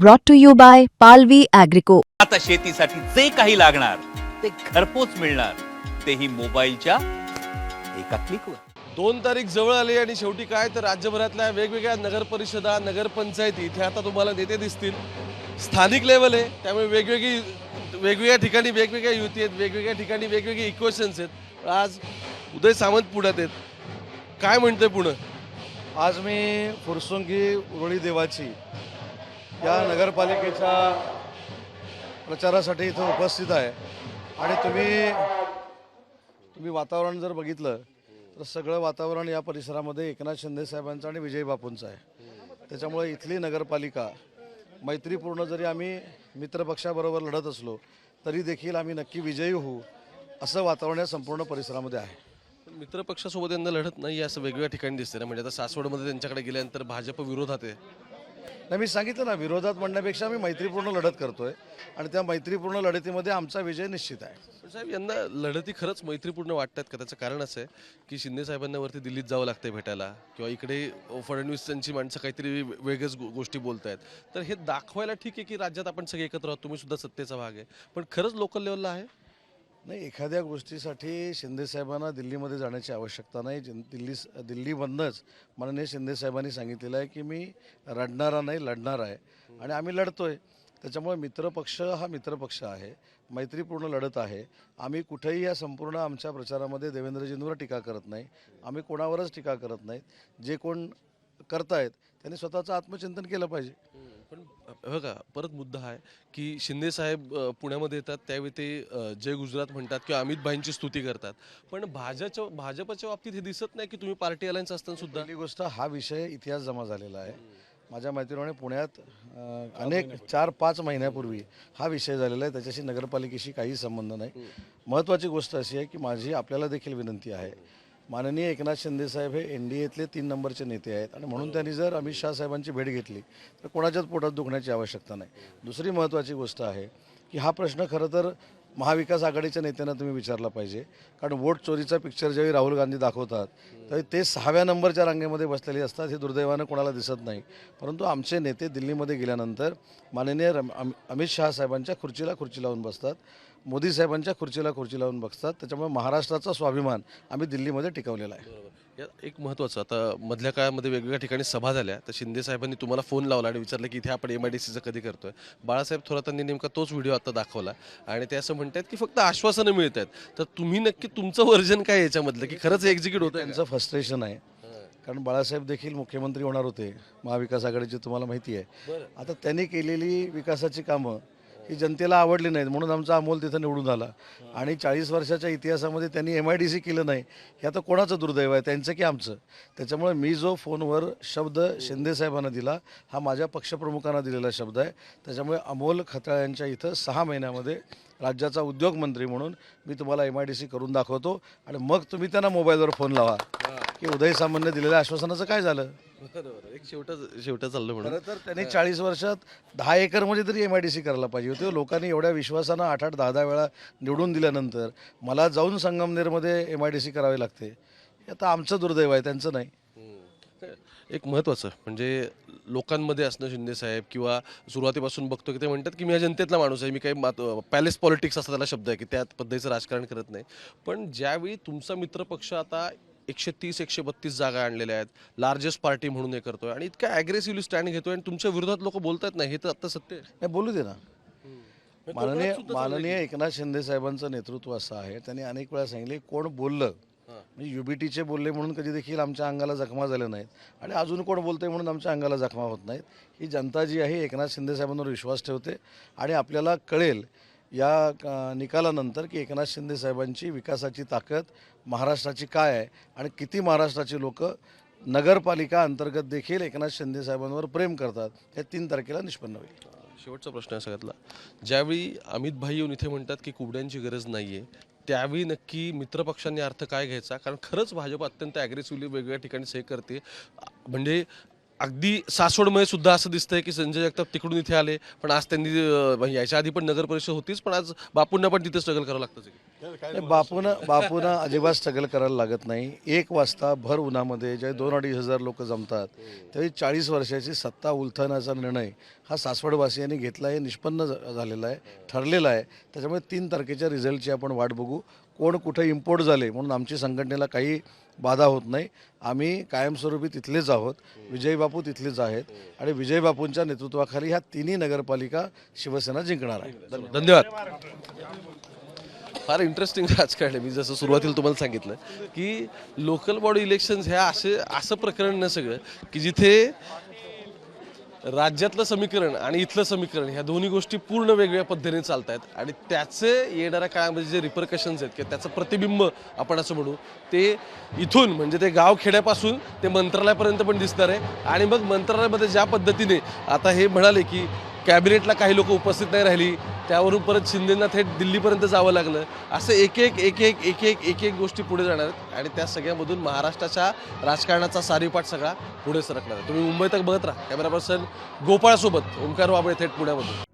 brought to you by Palvi Agrico. आता शेतीसाठी जे काही लागणार ते घरपोच मिळणार, तेही मोबाईलच्या एका क्लिकवर. 2 तारीख जवळ आली आणि शेवटी काय तर राज्यभरातल्या वेगवेगळ्या नगर परिषदा नगरपंचायती इथे आता तुम्हाला नेते दिसतील. स्थानिक लेवल आहे, त्यामुळे वेगवेगळ्या ठिकाणी वेगवेगळ्या युती आहेत, वेगवेगळ्या ठिकाणी वेगवेगळे इक्वेशन्स आहेत. आज उदय सामंत पुण्यात आहेत. काय म्हणतंय पुणे? आज मी फुरसुंगी उरुळी देवाची या नगरपालिकेच्या प्रचारासाठी इथं उपस्थित आहे आणि तुम्ही वातावरण जर बघितलं तर सगळं वातावरण या परिसरामध्ये एकनाथ शिंदे साहेबांचं आणि विजय बापूंचं आहे. त्याच्यामुळे इथली नगरपालिका मैत्रीपूर्ण जरी आम्ही मित्रपक्षाबरोबर लढत असलो तरी देखील आम्ही नक्की विजयी होऊ असं वातावरण या संपूर्ण परिसरामध्ये आहे. मित्रपक्षासोबत यांना लढत नाही असं वेगवेगळ्या ठिकाणी दिसते ना. म्हणजे आता सासवडमध्ये त्यांच्याकडे गेल्यानंतर भाजप विरोधात आहे. नाही, मी सांगितलं ना, विरोधात म्हणण्यापेक्षा आम्ही मैत्रीपूर्ण लढत करतोय आणि त्या मैत्रीपूर्ण लढतीमध्ये आमचा विजय निश्चित आहे. पण साहेब, यांना लढती खरंच मैत्रीपूर्ण वाटतात का? त्याचं कारण असं आहे की शिंदे साहेबांना वरती दिल्लीत जावं लागतंय भेटायला, किंवा इकडे फडणवीसांची माणसं काहीतरी वेगळ्याच गोष्टी बोलत आहेत. तर हे दाखवायला ठीक आहे की राज्यात आपण सगळे एकत्र आहोत, तुम्ही सुद्धा सत्तेचा भाग आहे, पण खरंच लोकल लेवलला आहे? नाही, एखाद्या गोष्टीसाठी शिंदे साहेबांना दिल्लीमध्ये जाण्याची आवश्यकता नाही. दिल्लीमधनंच माननीय शिंदे साहेबांनी सांगितलेलं आहे की मी रडणारा नाही, लढणार आहे आणि आम्ही लढतोय. त्याच्यामुळे मित्रपक्ष हा मित्रपक्ष आहे, मैत्रीपूर्ण लढत आहे. आम्ही कुठेही या संपूर्ण आमच्या प्रचारामध्ये देवेंद्रजींवर टीका करत नाही, आम्ही कोणावरच टीका करत नाहीत. जे कोण करतायत त्यांनी स्वतःचं आत्मचिंतन केलं पाहिजे. पण बघा, परत मुद्दा आहे की शिंदे साहेब पुण्यामध्ये येतात त्यावेळी ते जय गुजरात म्हणतात किंवा अमित भाईंची स्तुती करतात, पण भाजपच्या बाबतीत हे दिसत नाही की तुम्ही पार्टी अलायन्स असताना सुद्धा. पहिली गोष्ट, हा विषय इतिहास जमा झालेला आहे. माझ्या मैत्रिणीने पुण्यात अनेक 4-5 महिन्यापूर्वी हा विषय झालेला आहे. त्याच्याशी नगरपालिकेशी काही संबंध नाही. महत्त्वाची गोष्ट अशी आहे की माझी आपल्याला देखील विनंती आहे, माननीय एकनाथ शिंदे साहेब हे NDAतले 3 नंबरचे नेते आहेत आणि म्हणून त्यांनी जर अमित शाह साहेबांची भेट घेतली तर कोणाच्याच पोटात दुखण्याची आवश्यकता नाही. दुसरी महत्त्वाची गोष्ट आहे की हा प्रश्न खरं तर महाविकास आघाडीच्या नेत्यांना तुम्ही विचारला पाहिजे, कारण वोट चोरीचा पिक्चर ज्यावेळी राहुल गांधी दाखवतात त्यावेळी ते 6व्या नंबरच्या रांगेमध्ये बसलेले असतात. हे दुर्दैवानं कोणाला दिसत नाही. परंतु आमचे नेते दिल्लीमध्ये गेल्यानंतर माननीय अमित शाह साहेबांच्या खुर्चीला खुर्ची लावून बसतात, मोदी साहेबांच्या खुर्चीला खुर्ची लावून बसतात. त्याच्यामुळे महाराष्ट्राचा स्वाभिमान आम्ही दिल्लीमध्ये टिकवलेला आहे. एक महत्त्वाचं, आता मधल्या काळामध्ये वेगवेगळ्या ठिकाणी सभा झाल्या, तर शिंदे साहेबांनी तुम्हाला फोन लावला आणि विचारलं की इथे आपण MIDCचं कधी करतोय. बाळासाहेब थोरातांनी नेमका तोच व्हिडिओ आता दाखवला आणि ते असं म्हणतात की फक्त आश्वासनं मिळत आहेत. तर तुम्ही नक्की तुमचं वर्जन काय याच्यामधलं, की खरंच एक्झिक्यूट होतं? त्यांचं फ्रस्ट्रेशन आहे, कारण बाळासाहेब देखील मुख्यमंत्री होणार होते महाविकास आघाडीचे, तुम्हाला माहिती आहे. आता त्यांनी केलेली विकासाची कामं ही जनतेला आवडली नाहीत म्हणून आमचा अमोल तिथं निवडून आला आणि 40 वर्षाच्या इतिहासामध्ये त्यांनी MIDC केलं नाही. हे आता कोणाचं दुर्दैव आहे, त्यांचं की आमचं? त्याच्यामुळे मी जो फोनवर शब्द शिंदे साहेबांना दिला हा माझ्या पक्षप्रमुखांना दिलेला शब्द आहे. त्याच्यामुळे अमोल खताळ्यांच्या इथं 6 महिन्यामध्ये राज्याचा उद्योगमंत्री म्हणून मी तुम्हाला MIDC करून दाखवतो आणि मग तुम्ही त्यांना मोबाईलवर फोन लावा की उदय सामंतने दिलेल्या आश्वासनाचं काय झालं. बरोबर, एक शेवटा चाललं म्हणून. खरं तर त्यांनी 40 वर्षात 10 एकरमध्ये तरी MIDC करायला पाहिजे होते. लोकांनी एवढ्या विश्वासानं 8-8, 10-10 वेळा निवडून दिल्यानंतर मला जाऊन संगमनेरमध्ये MIDC करावी लागते. हे आता आमचं दुर्दैव आहे, त्यांचं नाही. एक महत्त्वाचं म्हणजे लोकांमध्ये असणं. शिंदे साहेब किंवा सुरुवातीपासून बघतो की ते म्हणतात की मी या जनतेतला माणूस आहे, मी काही पॅलेस पॉलिटिक्स असा त्याला शब्द आहे की त्या पद्धतीचं राजकारण करत नाही. पण ज्यावेळी तुमचा मित्रपक्ष आता 130-132 जागा आणलेल्या आहेत, लार्जेस्ट पार्टी म्हणून हे करतोय आणि इतका ॲग्रेसिव्हली स्टँड घेतोय आणि तुमच्या विरोधात लोक बोलतात नाही, हे तर आता सत्य आहे. नाही, बोलू दे ना. माननीय एकनाथ शिंदे साहेबांचं नेतृत्व असं आहे, त्यांनी अनेक वेळा सांगितले कोण बोललं म्हणजे UBTचे बोलले म्हणून कधी देखील आमच्या अंगाला जखमा झाल्या नाहीत आणि अजून कोण बोलतंय म्हणून आमच्या अंगाला जखमा होत नाहीत. ही जनता जी आहे एकनाथ शिंदे साहेबांवर विश्वास ठेवते आणि आपल्याला कळेल या निकालानंतर की एकनाथ शिंदे साहेबांची विकासाची ताकद महाराष्ट्राची काय आहे आणि किती महाराष्ट्राची लोक नगरपालिका अंतर्गत देखील एकनाथ शिंदे साहेबांवर प्रेम करतात, हे 3 तारखेला निष्पन्न होईल. शेवटचा प्रश्न आहे सगळ्यातला, ज्यावेळी अमित भाई येऊन इथे म्हणतात की कुबड्यांची गरज नाही आहे, त्यावेळी नक्की मित्रपक्षांनी अर्थ काय घ्यायचा? कारण खरंच भाजप अत्यंत ॲग्रेसिव्हली वेगवेगळ्या ठिकाणी हे करते. म्हणजे अगदी सासवडमध्ये सुद्धा असं दिसतंय की संजय जगताप तिकडून इथे आले, पण आज त्यांनी याच्या आधी पण नगर परिषद होतीच, पण आज बापूंना पण तिथे स्ट्रगल करावं लागतं. नाही, बापून अजिबात स्ट्रगल करायला लागत नाही. 1 वाजता भर उन्हामध्ये जे 2-2.5 हजार लोक जमतात, त्यावेळी 40 वर्षाची सत्ता उलथवण्याचा निर्णय हा सासवडवासियांनी घेतला आहे, निष्पन्न झालेला आहे, ठरलेला आहे. त्याच्यामुळे 3 तारखेच्या रिझल्टची आपण वाट बघू. कोण कुठे इम्पोर्ट झाले म्हणून आमची संघटनेला काही बाधा होत नाही. आम्ही कायमस्वरूपी तिथलेच आहोत, विजय बापू तिथलेच आहेत आणि विजय बापूंच्या नेतृत्वाखाली ह्या तिन्ही नगरपालिका शिवसेना जिंकणार आहे. धन्यवाद. फार इंटरेस्टिंग राजकारण आहे. मी जसं सुरुवातीला तुम्हाला सांगितलं की लोकल बॉडी इलेक्शन्स ह्या असं प्रकरण नाही सगळं की जिथे राज्यातलं समीकरण आणि इथलं समीकरण ह्या दोन्ही गोष्टी पूर्ण वेगवेगळ्या पद्धतीने चालत आहेत आणि त्याचे येणाऱ्या काळामध्ये जे रिपरकशन्स आहेत किंवा त्याचं प्रतिबिंब आपण असं म्हणू ते इथून म्हणजे ते गाव खेड्यापासून ते मंत्रालयापर्यंत पण दिसणार आहे. आणि मग मंत्रालयामध्ये ज्या पद्धतीने आता हे म्हणाले की कॅबिनेटला काही लोक उपस्थित नाही राहिली, त्यावरून परत शिंदेंना थेट दिल्लीपर्यंत जावं लागलं, असं एक गोष्टी पुढे जाणार आहेत आणि त्या सगळ्यामधून महाराष्ट्राच्या राजकारणाचा सारीपाट सगळा पुढे सरकणार आहे. तुम्ही मुंबई तक बघत राहा. कॅमेरा पर्सन गोपाळसोबत ओंकार वाबळे थेट पुण्यामधून.